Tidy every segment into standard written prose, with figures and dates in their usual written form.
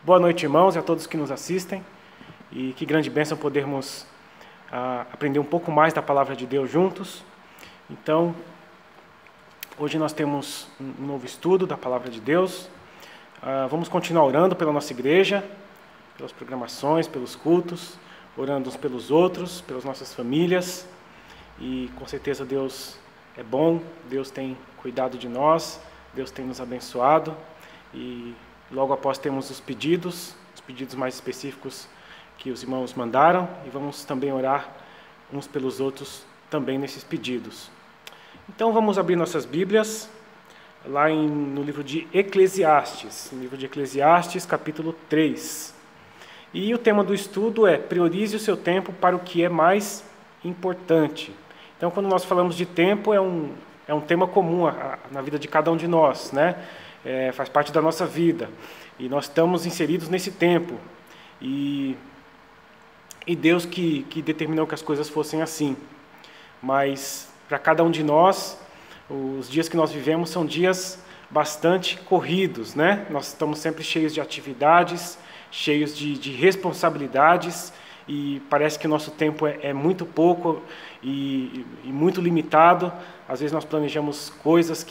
Boa noite, irmãos, e a todos que nos assistem. E que grande bênção podermos aprender um pouco mais da Palavra de Deus juntos. Então, hoje nós temos um novo estudo da Palavra de Deus. Vamos continuar orando pela nossa igreja, pelas programações, pelos cultos, orando uns pelos outros, pelas nossas famílias. E com certeza Deus é bom, Deus tem cuidado de nós, Deus tem nos abençoado. E logo após temos os pedidos mais específicos que os irmãos mandaram, e vamos também orar uns pelos outros também nesses pedidos. Então vamos abrir nossas Bíblias lá no livro de Eclesiastes, capítulo 3. E o tema do estudo é: priorize o seu tempo para o que é mais importante. Então, quando nós falamos de tempo, é um tema comum na vida de cada um de nós, né? Faz parte da nossa vida, e nós estamos inseridos nesse tempo, e Deus que determinou que as coisas fossem assim. Mas para cada um de nós, os dias que nós vivemos são dias bastante corridos, né? Nós estamos sempre cheios de atividades, cheios de responsabilidades, e parece que o nosso tempo é muito pouco e muito limitado. Às vezes nós planejamos coisas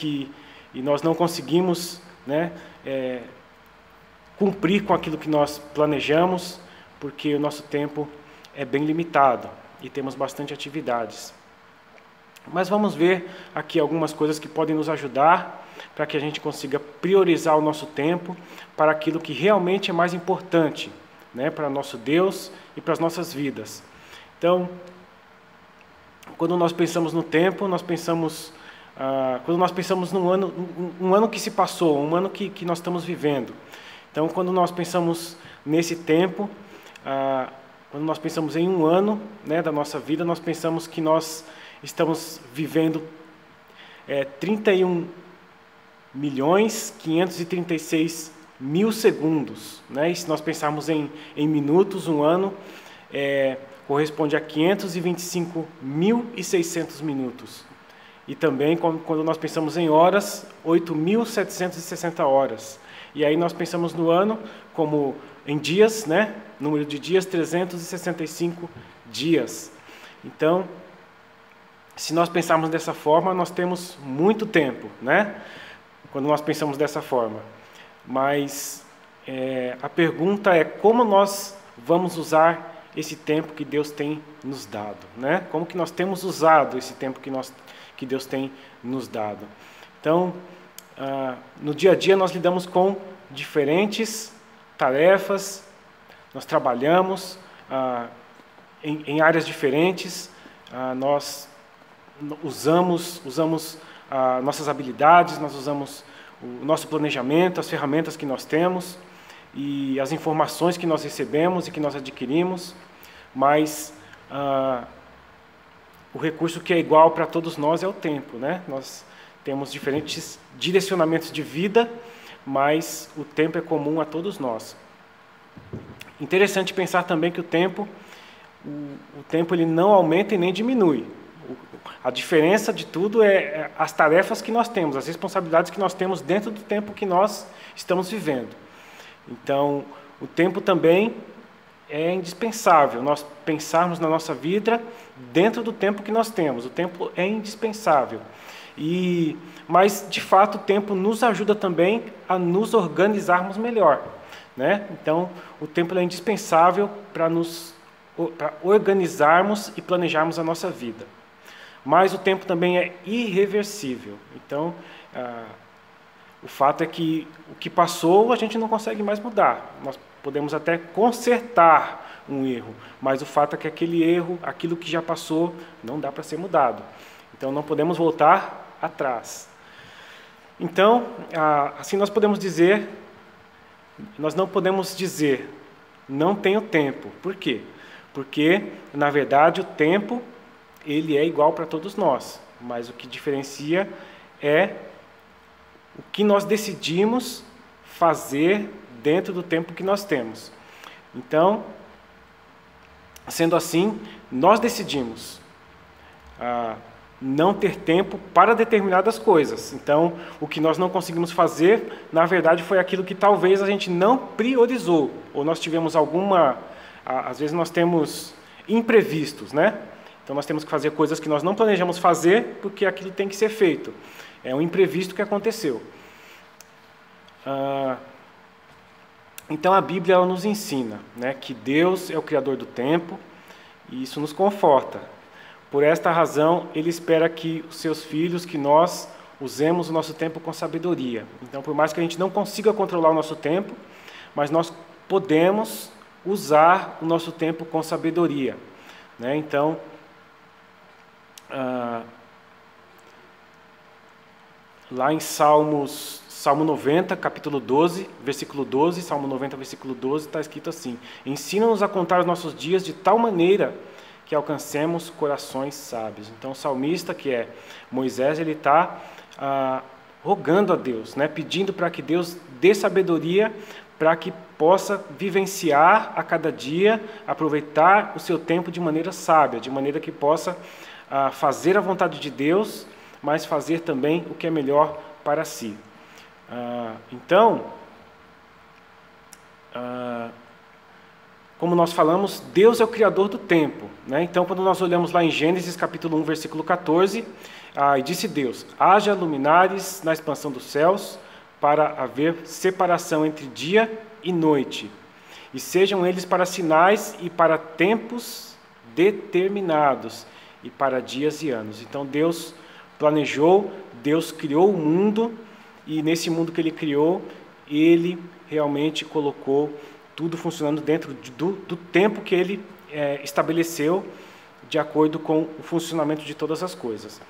e nós não conseguimos, né, cumprir com aquilo que nós planejamos, porque o nosso tempo é bem limitado e temos bastante atividades. Mas vamos ver aqui algumas coisas que podem nos ajudar para que a gente consiga priorizar o nosso tempo para aquilo que realmente é mais importante, né, para nosso Deus e para as nossas vidas. Então, quando nós pensamos no tempo, quando nós pensamos num ano que se passou, um ano que nós estamos vivendo. Então, quando nós pensamos nesse tempo, quando nós pensamos em um ano, né, da nossa vida, nós pensamos que nós estamos vivendo 31.536.000 segundos, né? E se nós pensarmos em minutos, um ano corresponde a 525.600 minutos. E também, quando nós pensamos em horas, 8.760 horas. E aí nós pensamos no ano como em dias, né? Número de dias, 365 dias. Então, se nós pensarmos dessa forma, nós temos muito tempo, né? Quando nós pensamos dessa forma. Mas a pergunta é: como nós vamos usar esse tempo que Deus tem nos dado, né? Como que nós temos usado esse tempo que Deus tem nos dado? Então, no dia a dia nós lidamos com diferentes tarefas, nós trabalhamos em áreas diferentes, nós usamos nossas habilidades, nós usamos o nosso planejamento, as ferramentas que nós temos e as informações que nós recebemos e que nós adquirimos, mas o recurso que é igual para todos nós é o tempo, né? Nós temos diferentes direcionamentos de vida, mas o tempo é comum a todos nós. Interessante pensar também que o tempo ele não aumenta e nem diminui. A diferença de tudo é as tarefas que nós temos, as responsabilidades que nós temos dentro do tempo que nós estamos vivendo. Então, o tempo também é indispensável, nós pensarmos na nossa vida dentro do tempo que nós temos. O tempo é indispensável. Mas, de fato, o tempo nos ajuda também a nos organizarmos melhor, né? Então, o tempo é indispensável para organizarmos e planejarmos a nossa vida. Mas o tempo também é irreversível. Então, o fato é que o que passou a gente não consegue mais mudar. Nós podemos até consertar um erro, mas o fato é que aquele erro, aquilo que já passou, não dá para ser mudado. Então, não podemos voltar atrás. Então, assim nós não podemos dizer, não tenho tempo. Por quê? Porque, na verdade, o tempo ele é igual para todos nós, mas o que diferencia é o que nós decidimos fazer dentro do tempo que nós temos. Então, sendo assim, nós decidimos não ter tempo para determinadas coisas. Então, o que nós não conseguimos fazer, na verdade, foi aquilo que talvez a gente não priorizou, ou nós tivemos às vezes nós temos imprevistos, né? Então, nós temos que fazer coisas que nós não planejamos fazer, porque aquilo tem que ser feito. É um imprevisto que aconteceu. Então, a Bíblia ela nos ensina, né, que Deus é o Criador do tempo, e isso nos conforta. Por esta razão, Ele espera que os seus filhos, que nós usemos o nosso tempo com sabedoria. Então, por mais que a gente não consiga controlar o nosso tempo, mas nós podemos usar o nosso tempo com sabedoria, né? Então, lá em Salmo 90, capítulo 12, versículo 12, Salmo 90, versículo 12, está escrito assim: ensina-nos a contar os nossos dias de tal maneira que alcancemos corações sábios. Então, o salmista, que é Moisés, ele está rogando a Deus, né, pedindo para que Deus dê sabedoria para que possa vivenciar a cada dia, aproveitar o seu tempo de maneira sábia, de maneira que possa fazer a vontade de Deus, mas fazer também o que é melhor para si. Então, como nós falamos, Deus é o Criador do tempo, né? Então, quando nós olhamos lá em Gênesis, capítulo 1, versículo 14, e disse Deus: haja luminares na expansão dos céus, para haver separação entre dia e noite, e sejam eles para sinais e para tempos determinados, e para dias e anos. Então, Deus planejou, Deus criou o mundo, e nesse mundo que Ele criou, Ele realmente colocou tudo funcionando dentro do tempo que Ele estabeleceu, de acordo com o funcionamento de todas as coisas.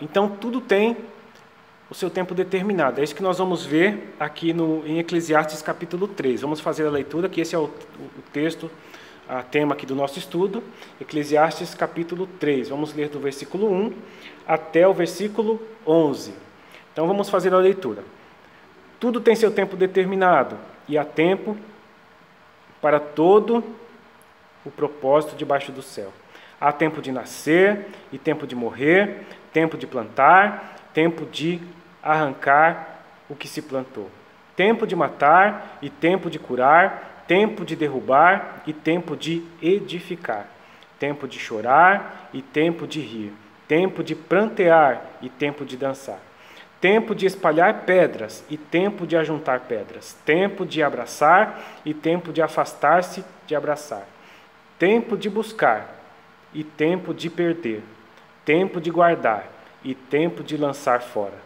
Então, tudo tem o seu tempo determinado. É isso que nós vamos ver aqui em Eclesiastes capítulo 3. Vamos fazer a leitura, que esse é o texto, tema aqui do nosso estudo, Eclesiastes capítulo 3. Vamos ler do versículo 1 até o versículo 11. Então, vamos fazer a leitura. Tudo tem seu tempo determinado, e há tempo para todo o propósito debaixo do céu. Há tempo de nascer e tempo de morrer, tempo de plantar, tempo de arrancar o que se plantou, tempo de matar e tempo de curar, tempo de derrubar e tempo de edificar, tempo de chorar e tempo de rir, tempo de prantear e tempo de dançar, tempo de espalhar pedras e tempo de ajuntar pedras, tempo de abraçar e tempo de afastar-se de abraçar, tempo de buscar e tempo de perder, tempo de guardar e tempo de lançar fora,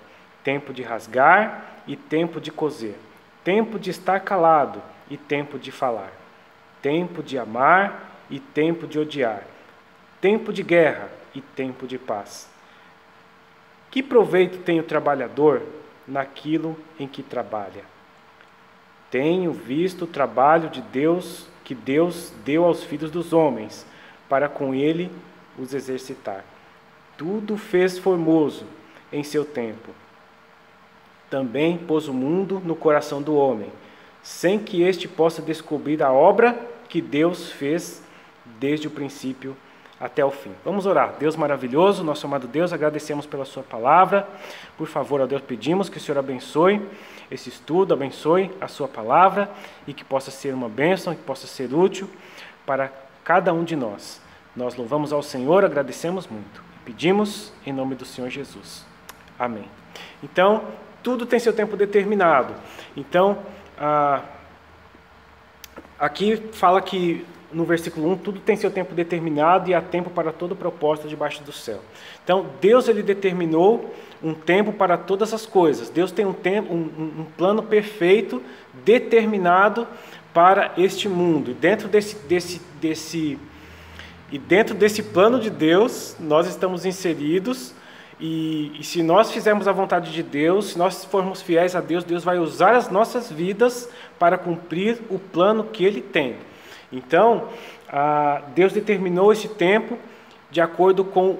tempo de rasgar e tempo de coser, tempo de estar calado e tempo de falar, tempo de amar e tempo de odiar, tempo de guerra e tempo de paz. Que proveito tem o trabalhador naquilo em que trabalha? Tenho visto o trabalho de Deus, que Deus deu aos filhos dos homens, para com ele os exercitar. Tudo fez formoso em seu tempo. Também pôs o mundo no coração do homem, sem que este possa descobrir a obra que Deus fez desde o princípio até o fim. Vamos orar. Deus maravilhoso, nosso amado Deus, agradecemos pela sua palavra. Por favor, a Deus pedimos que o Senhor abençoe esse estudo, abençoe a sua palavra e que possa ser uma bênção, que possa ser útil para cada um de nós. Nós louvamos ao Senhor, agradecemos muito. Pedimos em nome do Senhor Jesus. Amém. Então, tudo tem seu tempo determinado. Então, aqui fala que no versículo 1, tudo tem seu tempo determinado e há tempo para todo propósito debaixo do céu. Então, Deus ele determinou um tempo para todas as coisas. Deus tem um plano perfeito, determinado para este mundo. Dentro desse plano de Deus, nós estamos inseridos. E se nós fizermos a vontade de Deus, se nós formos fiéis a Deus, Deus vai usar as nossas vidas para cumprir o plano que Ele tem. Então, Deus determinou esse tempo de acordo com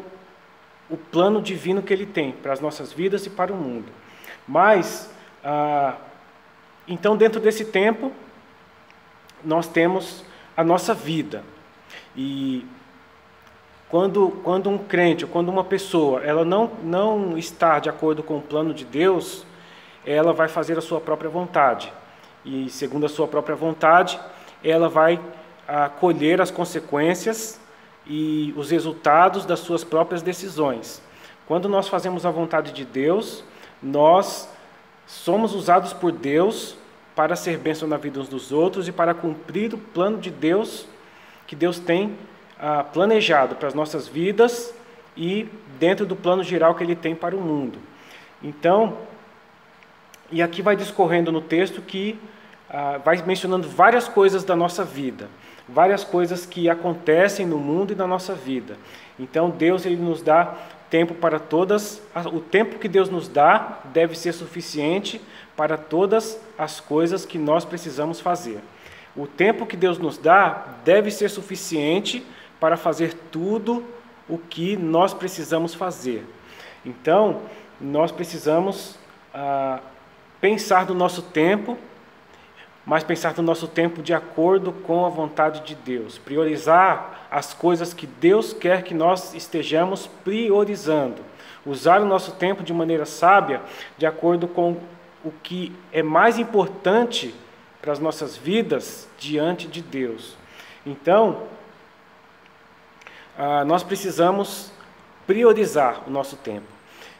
o plano divino que Ele tem para as nossas vidas e para o mundo. Mas, então, dentro desse tempo, nós temos a nossa vida. E Quando um crente, ou quando uma pessoa, ela não está de acordo com o plano de Deus, ela vai fazer a sua própria vontade. E, segundo a sua própria vontade, ela vai colher as consequências e os resultados das suas próprias decisões. Quando nós fazemos a vontade de Deus, nós somos usados por Deus para ser bênção na vida uns dos outros e para cumprir o plano de Deus, que Deus tem planejado para as nossas vidas e dentro do plano geral que Ele tem para o mundo. Então, e aqui vai discorrendo no texto que vai mencionando várias coisas da nossa vida, várias coisas que acontecem no mundo e na nossa vida. Então, Deus ele nos dá tempo para todas, o tempo que Deus nos dá deve ser suficiente para todas as coisas que nós precisamos fazer. O tempo que Deus nos dá deve ser suficiente para fazer tudo o que nós precisamos fazer. Então, nós precisamos pensar no nosso tempo, mas pensar no nosso tempo de acordo com a vontade de Deus. Priorizar as coisas que Deus quer que nós estejamos priorizando. Usar o nosso tempo de maneira sábia, de acordo com o que é mais importante para as nossas vidas diante de Deus. Então, nós precisamos priorizar o nosso tempo.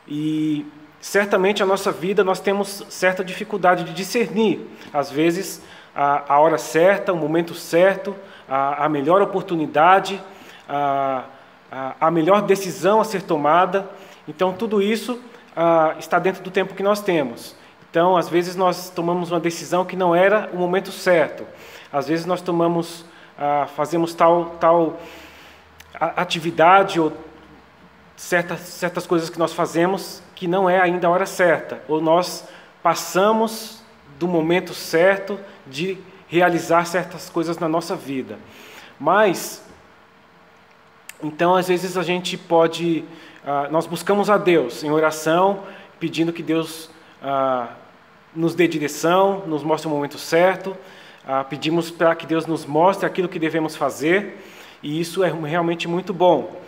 E certamente a nossa vida nós temos certa dificuldade de discernir, às vezes, a hora certa, o momento certo, a melhor oportunidade, a melhor decisão a ser tomada. Então, tudo isso está dentro do tempo que nós temos. Então, às vezes nós tomamos uma decisão que não era o momento certo. Às vezes nós fazemos tal atividade ou certas coisas que nós fazemos que não é ainda a hora certa. Ou nós passamos do momento certo de realizar certas coisas na nossa vida. Mas, então, às vezes a gente nós buscamos a Deus em oração, pedindo que Deus nos dê direção, nos mostre o momento certo, pedimos para que Deus nos mostre aquilo que devemos fazer, e isso é realmente muito bom.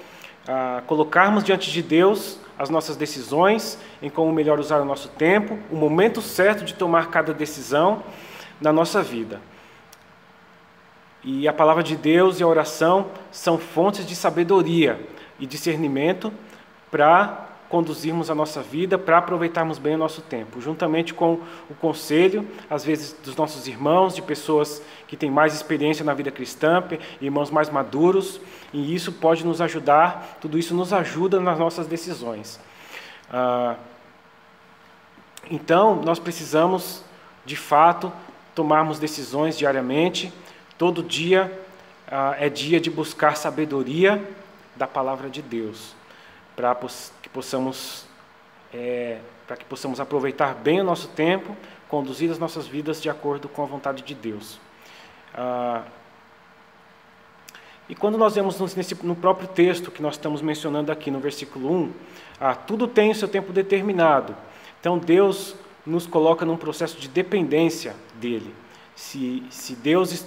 Colocarmos diante de Deus as nossas decisões, em como melhor usar o nosso tempo, o momento certo de tomar cada decisão na nossa vida. E a palavra de Deus e a oração são fontes de sabedoria e discernimento para conduzirmos a nossa vida, para aproveitarmos bem o nosso tempo, juntamente com o conselho, às vezes, dos nossos irmãos, de pessoas que têm mais experiência na vida cristã, irmãos mais maduros, e isso pode nos ajudar, tudo isso nos ajuda nas nossas decisões. Então, nós precisamos, de fato, tomarmos decisões diariamente. Todo dia é dia de buscar sabedoria da palavra de Deus, para que possamos aproveitar bem o nosso tempo, conduzir as nossas vidas de acordo com a vontade de Deus. E quando nós vemos no próprio texto que nós estamos mencionando aqui, no versículo 1, tudo tem o seu tempo determinado. Então, Deus nos coloca num processo de dependência dEle. Se Deus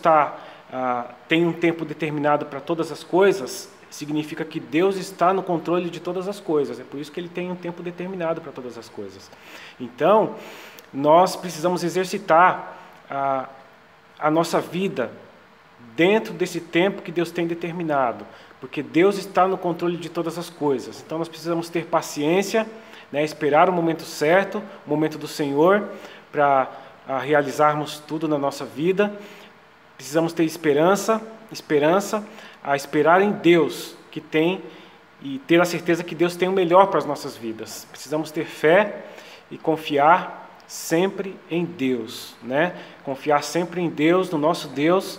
tem um tempo determinado para todas as coisas, significa que Deus está no controle de todas as coisas. É por isso que Ele tem um tempo determinado para todas as coisas. Então, nós precisamos exercitar a nossa vida dentro desse tempo que Deus tem determinado, porque Deus está no controle de todas as coisas. Então, nós precisamos ter paciência, esperar o momento certo, o momento do Senhor, para realizarmos tudo na nossa vida. Precisamos ter esperança, a esperar em Deus, e ter a certeza que Deus tem o melhor para as nossas vidas. Precisamos ter fé e confiar sempre em Deus, Confiar sempre em Deus, no nosso Deus,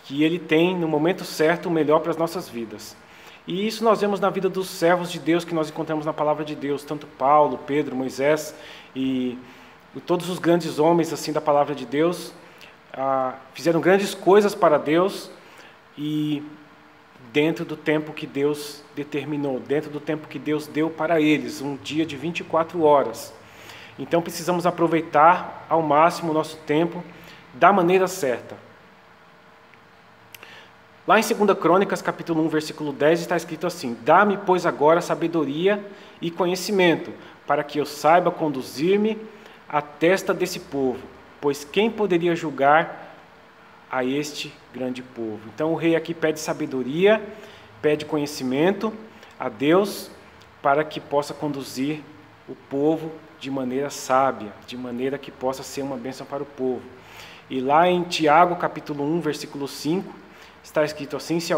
que Ele tem, no momento certo, o melhor para as nossas vidas. E isso nós vemos na vida dos servos de Deus que nós encontramos na palavra de Deus, tanto Paulo, Pedro, Moisés e todos os grandes homens assim da palavra de Deus, fizeram grandes coisas para Deus e dentro do tempo que Deus determinou, dentro do tempo que Deus deu para eles, um dia de 24 horas. Então precisamos aproveitar ao máximo o nosso tempo da maneira certa. Lá em 2 Crônicas, capítulo 1, versículo 10, está escrito assim: dá-me, pois, agora sabedoria e conhecimento, para que eu saiba conduzir-me à testa desse povo, pois quem poderia julgar a este grande povo? Então o rei aqui pede sabedoria, pede conhecimento a Deus, para que possa conduzir o povo de maneira sábia, de maneira que possa ser uma bênção para o povo. E lá em Tiago, capítulo 1, versículo 5, está escrito assim: se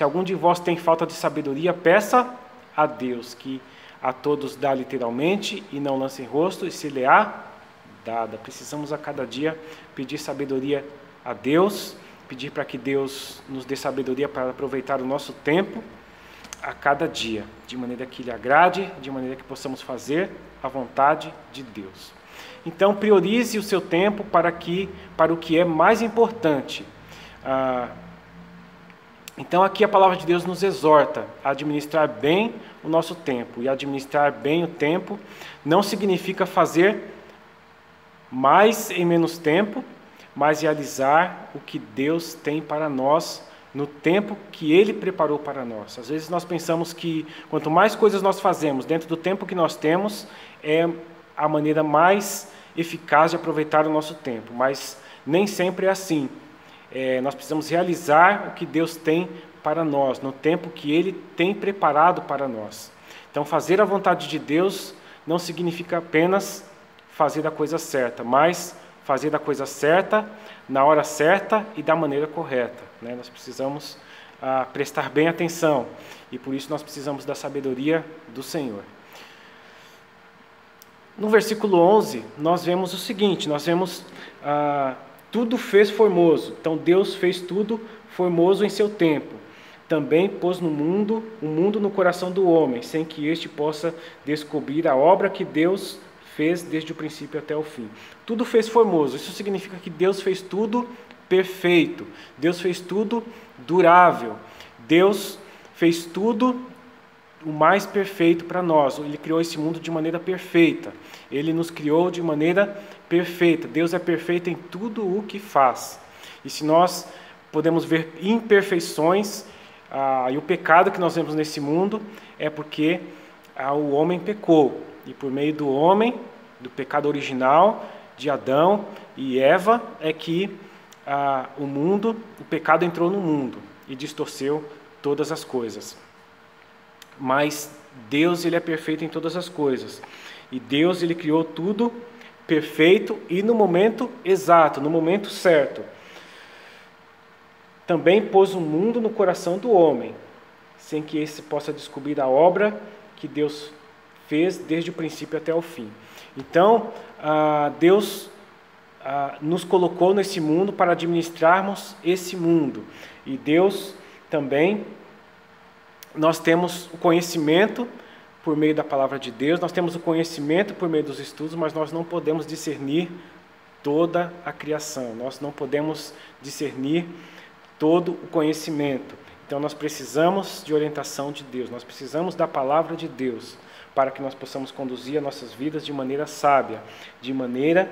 algum de vós tem falta de sabedoria, peça a Deus, que a todos dá literalmente, e não lance em rosto, e se lhe há dada. Precisamos a cada dia pedir sabedoria a Deus, pedir para que Deus nos dê sabedoria para aproveitar o nosso tempo a cada dia, de maneira que lhe agrade, de maneira que possamos fazer a vontade de Deus. Então, priorize o seu tempo para o que é mais importante. Então, aqui a palavra de Deus nos exorta a administrar bem o nosso tempo. E administrar bem o tempo não significa fazer mais em menos tempo, mas realizar o que Deus tem para nós no tempo que Ele preparou para nós. Às vezes nós pensamos que quanto mais coisas nós fazemos dentro do tempo que nós temos, é a maneira mais eficaz de aproveitar o nosso tempo, mas nem sempre é assim. Nós precisamos realizar o que Deus tem para nós, no tempo que Ele tem preparado para nós. Então, fazer a vontade de Deus não significa apenas fazer a coisa certa, mas fazer a coisa certa, na hora certa e da maneira correta. Nós precisamos prestar bem atenção, e por isso nós precisamos da sabedoria do Senhor. No versículo 11, nós vemos o seguinte, tudo fez formoso. Então Deus fez tudo formoso em seu tempo. Também pôs o mundo no coração do homem, sem que este possa descobrir a obra que Deus fez desde o princípio até o fim. Tudo fez formoso. Isso significa que Deus fez tudo perfeito. Deus fez tudo durável. Deus fez tudo o mais perfeito para nós. Ele criou esse mundo de maneira perfeita. Ele nos criou de maneira perfeita. Deus é perfeito em tudo o que faz. E se nós podemos ver imperfeições, e o pecado que nós vemos nesse mundo é porque o homem pecou. E por meio do homem, do pecado original, de Adão e Eva, é que o pecado entrou no mundo e distorceu todas as coisas. Mas Deus, Ele é perfeito em todas as coisas. E Deus, Ele criou tudo perfeito e no momento exato, no momento certo. Também pôs o mundo no coração do homem, sem que esse possa descobrir a obra que Deus fez desde o princípio até o fim. Então, Deus nos colocou nesse mundo para administrarmos esse mundo. E Deus também, nós temos o conhecimento por meio da palavra de Deus, nós temos o conhecimento por meio dos estudos, mas nós não podemos discernir toda a criação, nós não podemos discernir todo o conhecimento. Então nós precisamos de orientação de Deus, nós precisamos da palavra de Deus, para que nós possamos conduzir as nossas vidas de maneira sábia, de maneira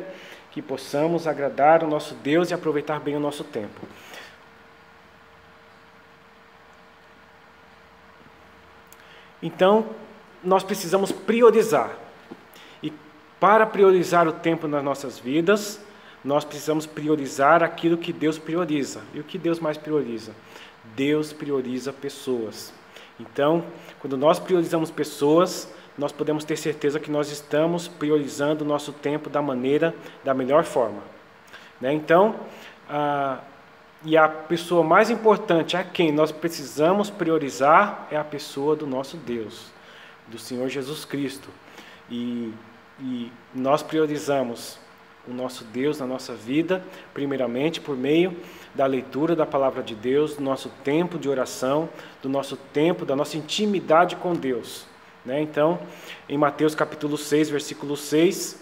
que possamos agradar o nosso Deus e aproveitar bem o nosso tempo. Então, nós precisamos priorizar. E para priorizar o tempo nas nossas vidas, nós precisamos priorizar aquilo que Deus prioriza. E o que Deus mais prioriza? Deus prioriza pessoas. Então, quando nós priorizamos pessoas, nós podemos ter certeza que nós estamos priorizando o nosso tempo da melhor forma. Então, e a pessoa mais importante a quem nós precisamos priorizar é a pessoa do nosso Deus, do Senhor Jesus Cristo. E nós priorizamos o nosso Deus na nossa vida, primeiramente por meio da leitura da palavra de Deus, do nosso tempo de oração, do nosso tempo, da nossa intimidade com Deus. Então, em Mateus capítulo 6, versículo 6,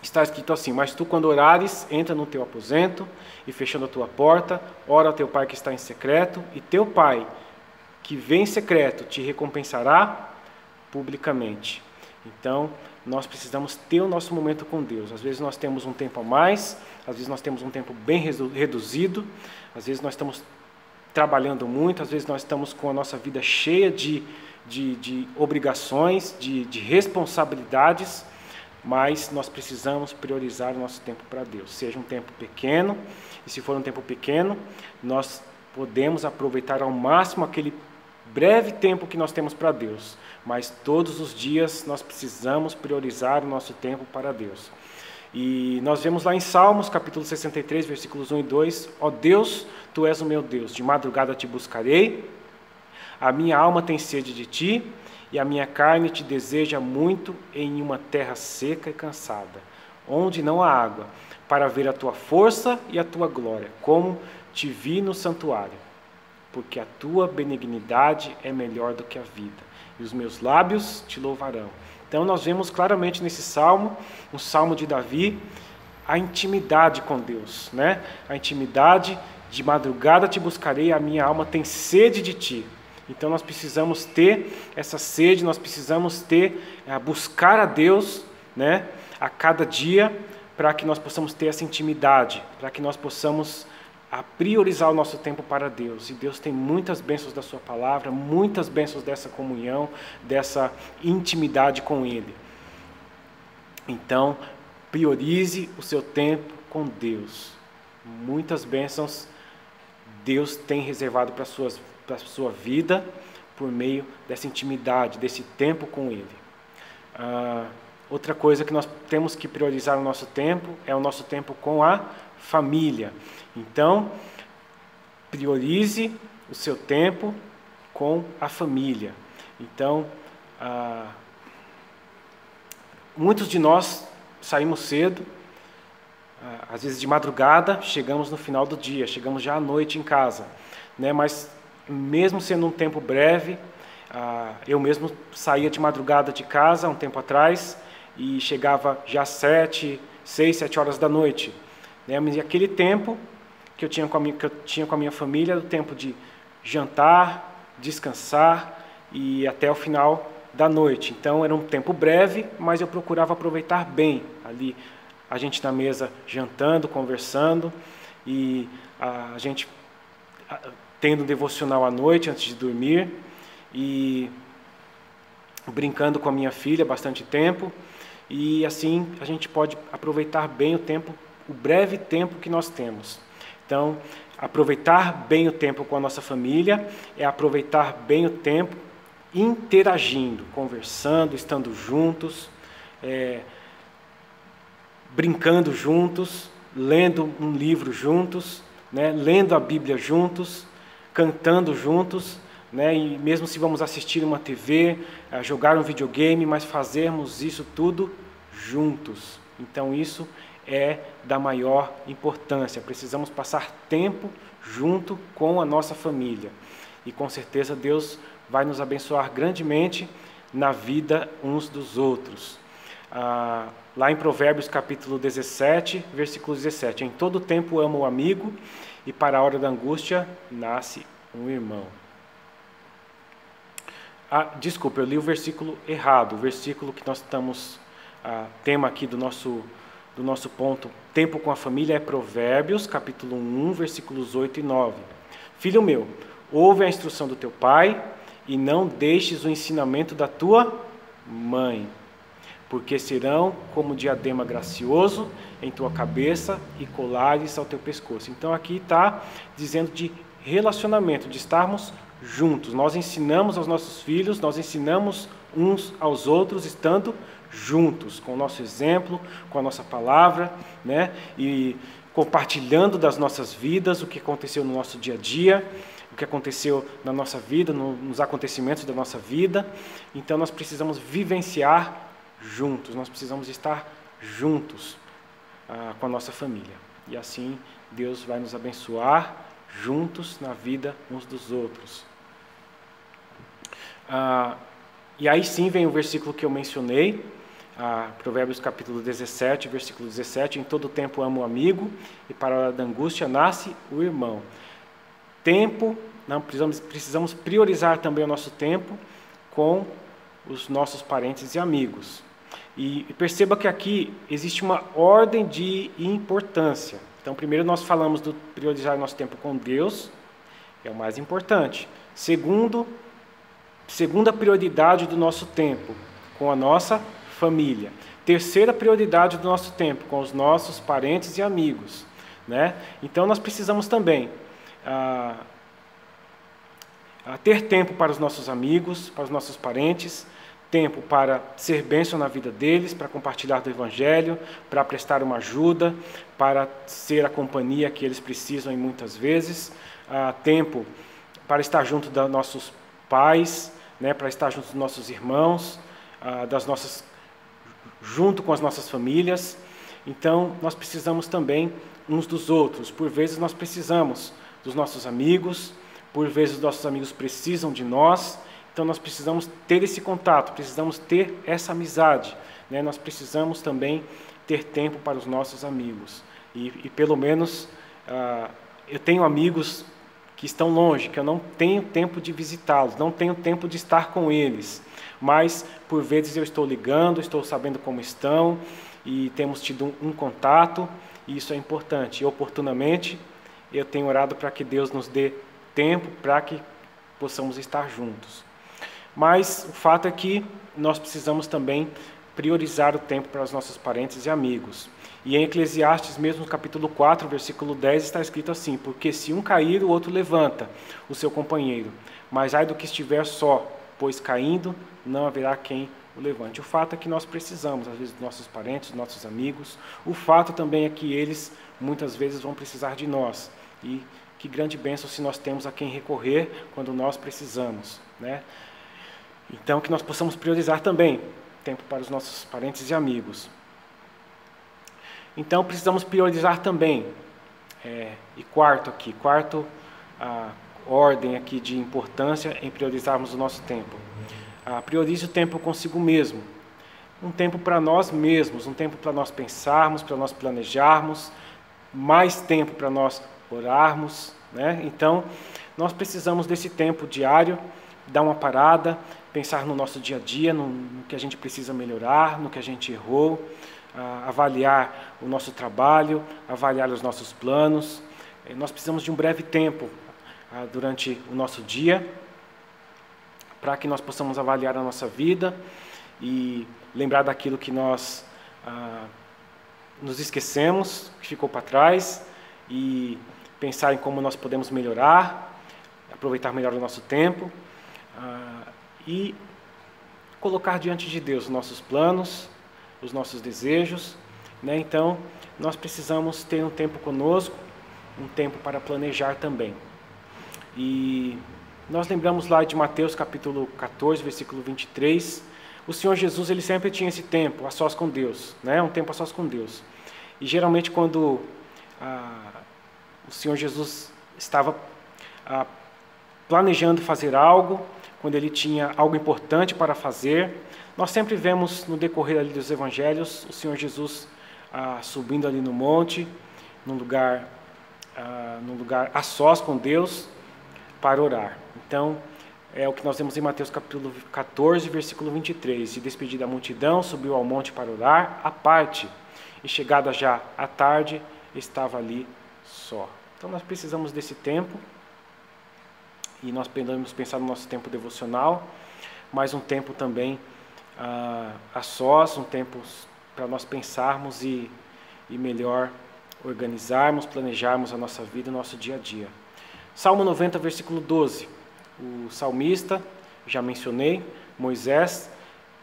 está escrito assim: mas tu, quando orares, entra no teu aposento e, fechando a tua porta, ora ao teu Pai que está em secreto, e teu Pai, que vê em secreto, te recompensará publicamente. Então, nós precisamos ter o nosso momento com Deus. Às vezes nós temos um tempo a mais, às vezes nós temos um tempo bem reduzido, às vezes nós estamos trabalhando muito, às vezes nós estamos com a nossa vida cheia de obrigações, de responsabilidades, mas nós precisamos priorizar o nosso tempo para Deus. Seja um tempo pequeno, e se for um tempo pequeno, nós podemos aproveitar ao máximo aquele breve tempo que nós temos para Deus, mas todos os dias nós precisamos priorizar o nosso tempo para Deus. E nós vemos lá em Salmos, capítulo 63, versículos 1 e 2, ó Deus, Tu és o meu Deus, de madrugada te buscarei, a minha alma tem sede de Ti, e a minha carne te deseja muito em uma terra seca e cansada, onde não há água, para ver a Tua força e a Tua glória, como te vi no santuário, porque a Tua benignidade é melhor do que a vida, e os meus lábios te louvarão. Então nós vemos claramente nesse salmo, um salmo de Davi, a intimidade com Deus, né? A intimidade, de madrugada te buscarei, a minha alma tem sede de Ti. Então nós precisamos ter essa sede, nós precisamos buscar a Deus, né? A cada dia, para que nós possamos ter essa intimidade, para que nós possamos priorizar o nosso tempo para Deus. E Deus tem muitas bênçãos da sua palavra, muitas bênçãos dessa comunhão, dessa intimidade com Ele. Então, priorize o seu tempo com Deus. Muitas bênçãos Deus tem reservado para a sua vida por meio dessa intimidade, desse tempo com Ele. Outra coisa que nós temos que priorizar no nosso tempo é o nosso tempo com a família. Então, priorize o seu tempo com a família. Então, muitos de nós saímos cedo, às vezes de madrugada, chegamos no final do dia, chegamos já à noite em casa, né? Mas mesmo sendo um tempo breve, eu mesmo saía de madrugada de casa um tempo atrás e chegava já 6, 7 horas da noite, né? Mas aquele tempo que eu tinha com a minha família era o tempo de jantar, descansar e até o final da noite. Então era um tempo breve, mas eu procurava aproveitar bem ali, a gente na mesa jantando, conversando, e a gente tendo um devocional à noite antes de dormir, e brincando com a minha filha bastante tempo, e assim a gente pode aproveitar bem o breve tempo que nós temos. Então, aproveitar bem o tempo com a nossa família é aproveitar bem o tempo interagindo, conversando, estando juntos, brincando juntos, lendo um livro juntos, né, lendo a Bíblia juntos, cantando juntos, né, e mesmo se vamos assistir uma TV, jogar um videogame, mas fazermos isso tudo juntos. Então isso é da maior importância. Precisamos passar tempo junto com a nossa família. E com certeza Deus vai nos abençoar grandemente na vida uns dos outros. Lá em Provérbios capítulo 17, versículo 17. Em todo tempo ama o amigo, e para a hora da angústia nasce um irmão. Desculpa, eu li o versículo errado. O versículo que nós estamos, tema aqui do nosso ponto, tempo com a família, é Provérbios capítulo 1, versículos 8 e 9. Filho meu, ouve a instrução do teu pai, e não deixes o ensinamento da tua mãe, porque serão como diadema gracioso em tua cabeça e colares ao teu pescoço. Então aqui está dizendo de relacionamento, de estarmos juntos. Nós ensinamos aos nossos filhos, nós ensinamos uns aos outros estando juntos, com o nosso exemplo, com a nossa palavra, né? E compartilhando das nossas vidas, o que aconteceu no nosso dia a dia, o que aconteceu na nossa vida, nos acontecimentos da nossa vida. Então nós precisamos vivenciar juntos, nós precisamos estar juntos com a nossa família. E assim Deus vai nos abençoar juntos na vida uns dos outros. E aí sim vem o versículo que eu mencionei, Provérbios capítulo 17, versículo 17, em todo tempo amo o amigo, e para a hora da angústia nasce o irmão. Tempo, não, precisamos priorizar também o nosso tempo com os nossos parentes e amigos. E perceba que aqui existe uma ordem de importância. Então, primeiro nós falamos do priorizar nosso tempo com Deus, É o mais importante. Segunda prioridade do nosso tempo, com a nossa família. Terceira prioridade do nosso tempo, com os nossos parentes e amigos, né? Então, nós precisamos também ter tempo para os nossos amigos, para os nossos parentes, tempo para ser bênção na vida deles, para compartilhar do Evangelho, para prestar uma ajuda, para ser a companhia que eles precisam e muitas vezes, tempo para estar junto dos nossos pais, né, para estar junto dos nossos irmãos, junto com as nossas famílias. Então, nós precisamos também uns dos outros. Por vezes nós precisamos dos nossos amigos, por vezes os nossos amigos precisam de nós. Então, nós precisamos ter esse contato, precisamos ter essa amizade, né? Nós precisamos também ter tempo para os nossos amigos. E pelo menos, eu tenho amigos que estão longe, que eu não tenho tempo de visitá-los, não tenho tempo de estar com eles. Mas, por vezes, eu estou ligando, estou sabendo como estão, e temos tido um contato, e isso é importante. E, oportunamente, eu tenho orado para que Deus nos dê tempo para que possamos estar juntos. Mas o fato é que nós precisamos também priorizar o tempo para os nossos parentes e amigos. E em Eclesiastes, mesmo no capítulo 4, versículo 10, está escrito assim: porque se um cair, o outro levanta o seu companheiro, mas ai do que estiver só, pois caindo não haverá quem o levante. O fato é que nós precisamos, às vezes, dos nossos parentes, dos nossos amigos. O fato também é que eles, muitas vezes, vão precisar de nós. E que grande bênção se nós temos a quem recorrer quando nós precisamos, né? Então, que nós possamos priorizar também tempo para os nossos parentes e amigos. Então, precisamos priorizar também, e quarta ordem aqui de importância em priorizarmos o nosso tempo. Priorize o tempo consigo mesmo. Um tempo para nós mesmos, um tempo para nós pensarmos, para nós planejarmos, mais tempo para nós orarmos, né? Então, nós precisamos desse tempo diário, dar uma parada, pensar no nosso dia a dia, no que a gente precisa melhorar, no que a gente errou, avaliar o nosso trabalho, avaliar os nossos planos. Nós precisamos de um breve tempo durante o nosso dia, para que nós possamos avaliar a nossa vida e lembrar daquilo que nós nos esquecemos, que ficou para trás, e pensar em como nós podemos melhorar, aproveitar melhor o nosso tempo, e colocar diante de Deus os nossos planos, os nossos desejos, né? Então, nós precisamos ter um tempo conosco, um tempo para planejar também. E nós lembramos lá de Mateus capítulo 14, versículo 23, o Senhor Jesus, ele sempre tinha esse tempo a sós com Deus, né? Um tempo a sós com Deus. E geralmente quando o Senhor Jesus estava planejando fazer algo, quando ele tinha algo importante para fazer, nós sempre vemos no decorrer ali dos evangelhos o Senhor Jesus subindo ali no monte, num lugar a sós com Deus, para orar. Então, é o que nós vemos em Mateus capítulo 14, versículo 23. E despedida da multidão, subiu ao monte para orar, à parte, e chegada já à tarde, estava ali só. Então, nós precisamos desse tempo, e nós podemos pensar no nosso tempo devocional, mas um tempo também a sós, um tempo para nós pensarmos e melhor organizarmos, planejarmos a nossa vida, o nosso dia a dia. Salmo 90, versículo 12. O salmista, já mencionei, Moisés,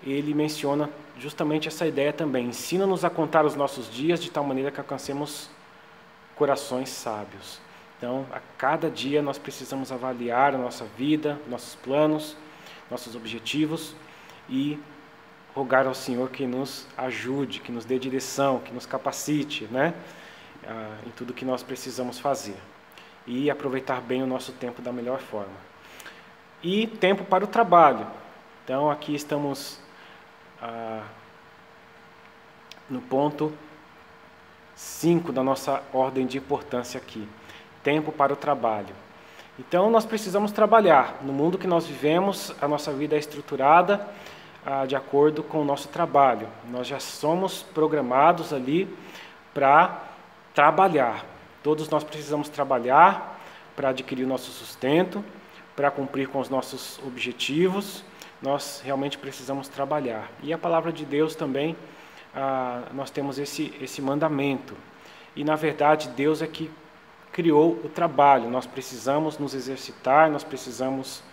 ele menciona justamente essa ideia também. Ensina-nos a contar os nossos dias de tal maneira que alcancemos corações sábios. Então, a cada dia nós precisamos avaliar a nossa vida, nossos planos, nossos objetivos e rogar ao Senhor que nos ajude, que nos dê direção, que nos capacite, né, em tudo que nós precisamos fazer. E aproveitar bem o nosso tempo da melhor forma. E tempo para o trabalho. Então, aqui estamos no ponto 5 da nossa ordem de importância aqui. Tempo para o trabalho. Então, nós precisamos trabalhar. No mundo que nós vivemos, a nossa vida é estruturada de acordo com o nosso trabalho. Nós já somos programados ali para trabalhar. Todos nós precisamos trabalhar para adquirir o nosso sustento, para cumprir com os nossos objetivos, nós realmente precisamos trabalhar. E a palavra de Deus também, nós temos esse mandamento. E, na verdade, Deus é que criou o trabalho. Nós precisamos nos exercitar, nós precisamos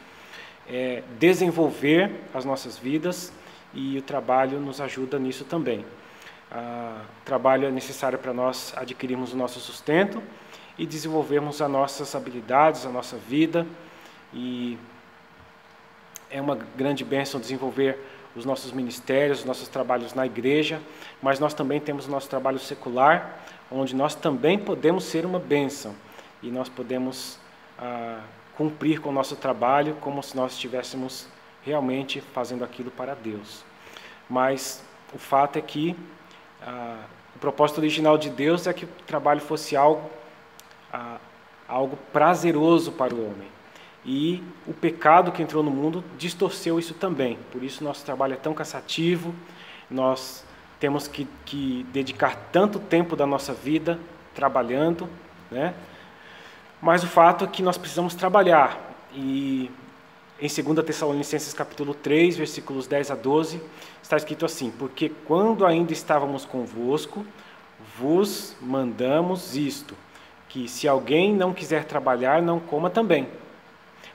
desenvolver as nossas vidas, e o trabalho nos ajuda nisso também. O trabalho é necessário para nós adquirirmos o nosso sustento e desenvolvermos as nossas habilidades, a nossa vida, e é uma grande bênção desenvolver os nossos ministérios, os nossos trabalhos na igreja, mas nós também temos o nosso trabalho secular, onde nós também podemos ser uma bênção, e nós podemos cumprir com o nosso trabalho como se nós estivéssemos realmente fazendo aquilo para Deus. Mas o fato é que o propósito original de Deus é que o trabalho fosse algo prazeroso para o homem. E o pecado que entrou no mundo distorceu isso também. Por isso nosso trabalho é tão cansativo, nós temos que dedicar tanto tempo da nossa vida trabalhando, né? Mas o fato é que nós precisamos trabalhar. E em 2 Tessalonicenses capítulo 3, versículos 10 a 12, está escrito assim: porque quando ainda estávamos convosco, vos mandamos isto, que se alguém não quiser trabalhar, não coma também.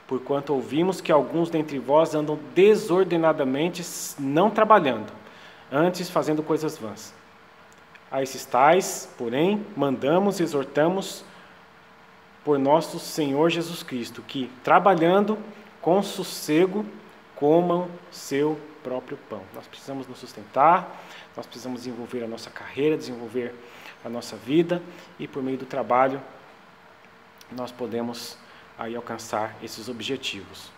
Porquanto ouvimos que alguns dentre vós andam desordenadamente, não trabalhando, antes fazendo coisas vãs. A esses tais, porém, mandamos e exortamos por nosso Senhor Jesus Cristo, que, trabalhando com sossego, comam seu próprio pão. Nós precisamos nos sustentar, nós precisamos desenvolver a nossa carreira, desenvolver a nossa vida, e por meio do trabalho nós podemos aí alcançar esses objetivos.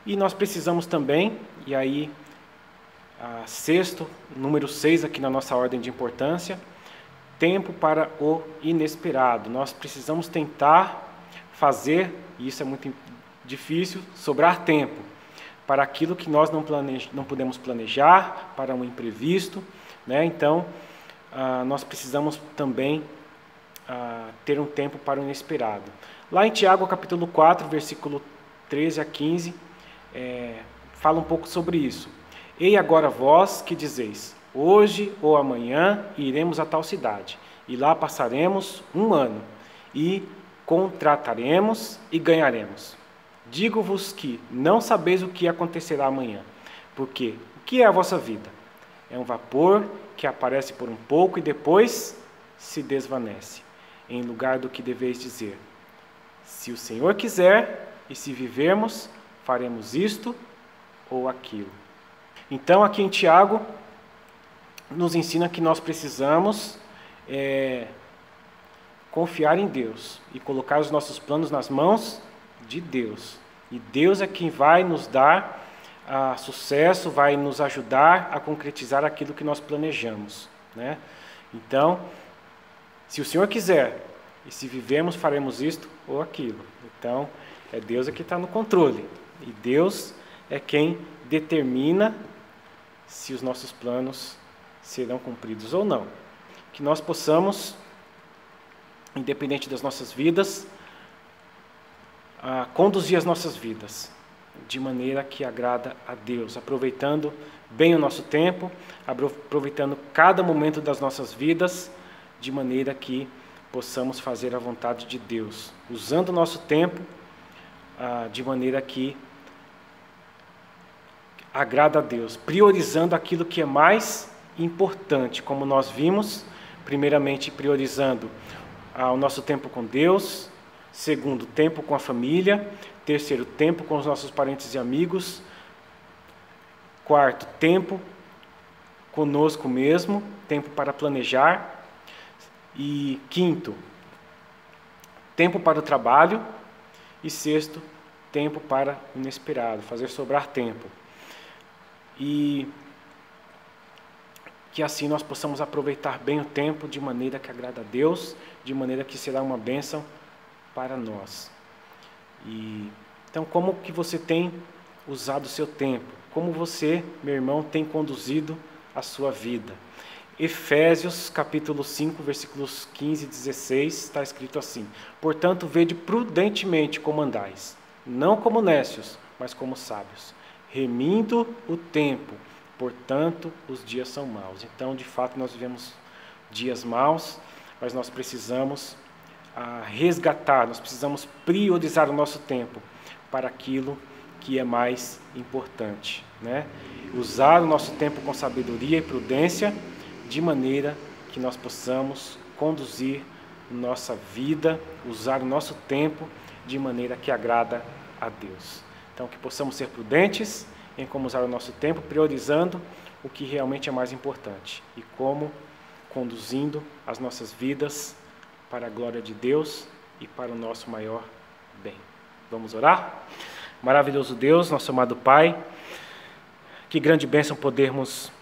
E nós precisamos também, e aí número 6 aqui na nossa ordem de importância, tempo para o inesperado. Nós precisamos tentar fazer, e isso é muito difícil, sobrar tempo para aquilo que nós não podemos planejar, para um imprevisto, né? Então, nós precisamos também ter um tempo para o inesperado. Lá em Tiago, capítulo 4, versículo 13 a 15, fala um pouco sobre isso. Ei agora vós que dizeis, hoje ou amanhã iremos a tal cidade, e lá passaremos um ano, e contrataremos e ganharemos. Digo-vos que não sabeis o que acontecerá amanhã, porque o que é a vossa vida? É um vapor que aparece por um pouco e depois se desvanece, em lugar do que deveis dizer: se o Senhor quiser, e se vivermos, faremos isto ou aquilo. Então, aqui em Tiago, nos ensina que nós precisamos confiar em Deus e colocar os nossos planos nas mãos de Deus. E Deus é quem vai nos dar sucesso, vai nos ajudar a concretizar aquilo que nós planejamos, né? Então, se o Senhor quiser, e se vivemos, faremos isto ou aquilo. Então, é Deus que está no controle. E Deus é quem determina se os nossos planos serão cumpridos ou não. Que nós possamos, independente das nossas vidas, conduzir as nossas vidas de maneira que agrada a Deus, aproveitando bem o nosso tempo, aproveitando cada momento das nossas vidas, de maneira que possamos fazer a vontade de Deus, usando o nosso tempo de maneira que agrada a Deus, priorizando aquilo que é mais importante, como nós vimos, primeiramente priorizando o nosso tempo com Deus, segundo, tempo com a família, terceiro, tempo com os nossos parentes e amigos, quarto, tempo conosco mesmo, tempo para planejar, e quinto, tempo para o trabalho, e sexto, tempo para o inesperado, fazer sobrar tempo. E que assim nós possamos aproveitar bem o tempo de maneira que agrada a Deus, de maneira que será uma bênção para nós. Então, como que você tem usado o seu tempo? Como você, meu irmão, tem conduzido a sua vida? Efésios capítulo 5, versículos 15 e 16, está escrito assim: portanto, vede prudentemente como andais, não como nécios, mas como sábios, remindo o tempo, portanto, os dias são maus. Então, de fato, nós vivemos dias maus, mas nós precisamos resgatar, nós precisamos priorizar o nosso tempo para aquilo que é mais importante, né? Usar o nosso tempo com sabedoria e prudência, de maneira que nós possamos conduzir nossa vida, usar o nosso tempo de maneira que agrada a Deus. Então, que possamos ser prudentes em como usar o nosso tempo, priorizando o que realmente é mais importante e como conduzindo as nossas vidas para a glória de Deus e para o nosso maior bem. Vamos orar? Maravilhoso Deus, nosso amado Pai, que grande bênção podermos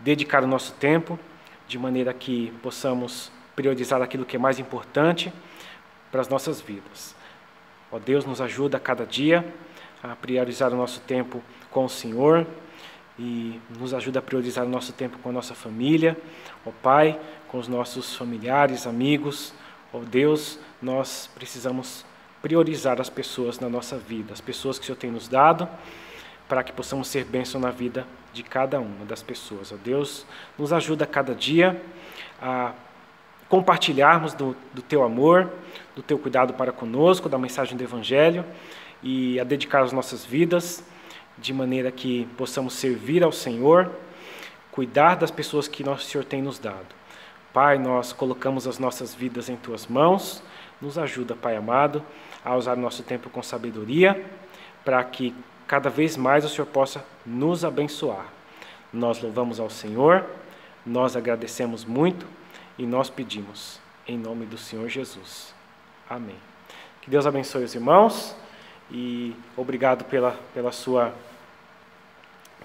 dedicar o nosso tempo de maneira que possamos priorizar aquilo que é mais importante para as nossas vidas. Ó Deus, nos ajuda a cada dia a priorizar o nosso tempo com o Senhor e nos ajuda a priorizar o nosso tempo com a nossa família, ó Pai, com os nossos familiares, amigos. Ó Deus, nós precisamos priorizar as pessoas na nossa vida, as pessoas que o Senhor tem nos dado, para que possamos ser bênção na vida de cada uma das pessoas. Ó Deus, nos ajuda a cada dia a compartilharmos do Teu amor, do Teu cuidado para conosco, da mensagem do Evangelho, e a dedicar as nossas vidas de maneira que possamos servir ao Senhor, cuidar das pessoas que o Senhor tem nos dado. Pai, nós colocamos as nossas vidas em Tuas mãos, nos ajuda, Pai amado, a usar o nosso tempo com sabedoria, para que cada vez mais o Senhor possa nos abençoar. Nós louvamos ao Senhor, nós agradecemos muito e nós pedimos, em nome do Senhor Jesus. Amém. Que Deus abençoe os irmãos e obrigado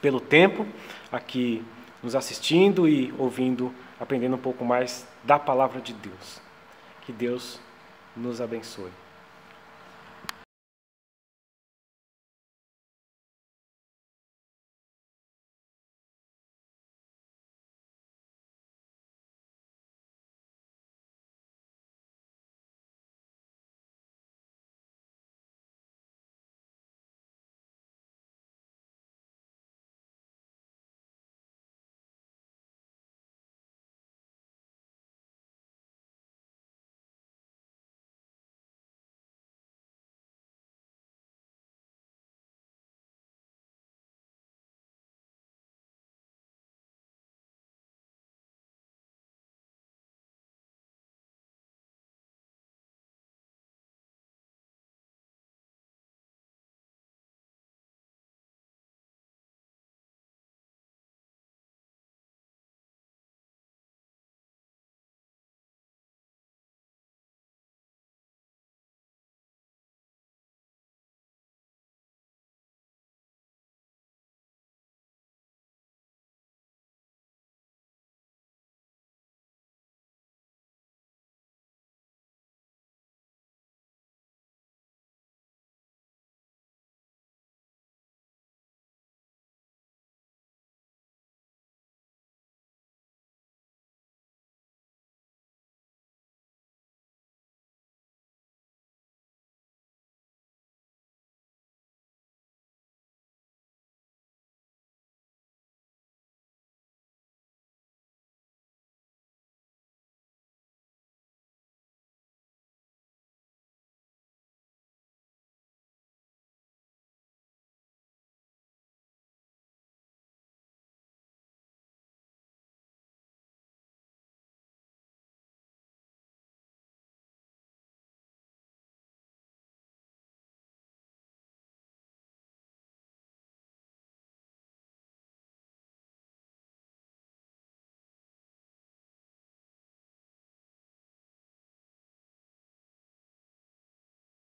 pelo tempo aqui nos assistindo e ouvindo, aprendendo um pouco mais da palavra de Deus. Que Deus nos abençoe.